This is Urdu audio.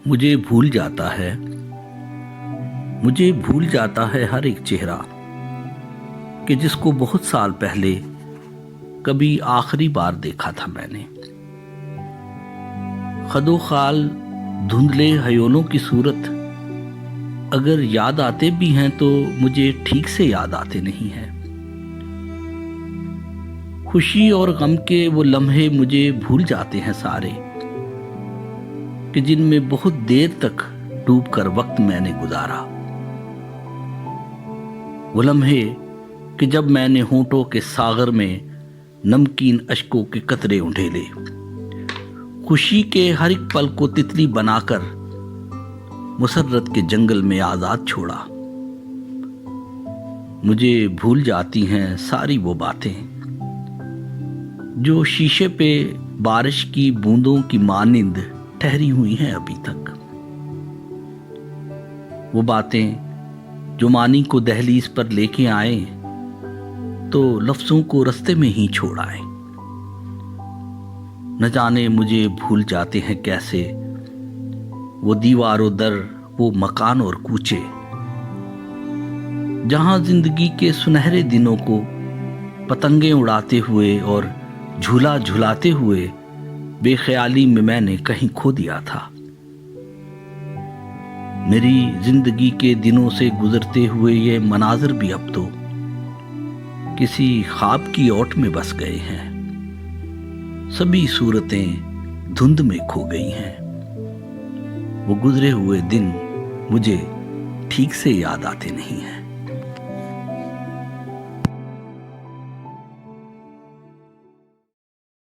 مجھے بھول جاتا ہے ہر ایک چہرہ کہ جس کو بہت سال پہلے کبھی آخری بار دیکھا تھا میں نے۔ خد و خال دھندلے ہیونوں کی صورت اگر یاد آتے بھی ہیں تو مجھے ٹھیک سے یاد آتے نہیں ہیں۔ خوشی اور غم کے وہ لمحے مجھے بھول جاتے ہیں سارے کہ جن میں بہت دیر تک ڈوب کر وقت میں نے گزارا۔ وہ لمحے کہ جب میں نے ہونٹوں کے ساغر میں نمکین اشکوں کے قطرے انڈھیلے، خوشی کے ہر ایک پل کو تتلی بنا کر مسرت کے جنگل میں آزاد چھوڑا۔ مجھے بھول جاتی ہیں ساری وہ باتیں جو شیشے پہ بارش کی بوندوں کی مانند ٹھہری ہوئی ہیں ابھی تک۔ وہ باتیں جو معنی کو دہلیز پر لے کے آئیں تو لفظوں کو رستے میں ہی چھوڑ آئیں۔ نہ جانے مجھے بھول جاتے ہیں کیسے وہ دیوار و در، وہ مکان اور کوچے جہاں زندگی کے سنہرے دنوں کو پتنگیں اڑاتے ہوئے اور جھولا جھلاتے ہوئے بے خیالی میں نے کہیں کھو دیا تھا۔ میری زندگی کے دنوں سے گزرتے ہوئے یہ مناظر بھی اب تو کسی خواب کی اوٹ میں بس گئے ہیں۔ سبھی صورتیں دھند میں کھو گئی ہیں۔ وہ گزرے ہوئے دن مجھے ٹھیک سے یاد آتے نہیں ہیں۔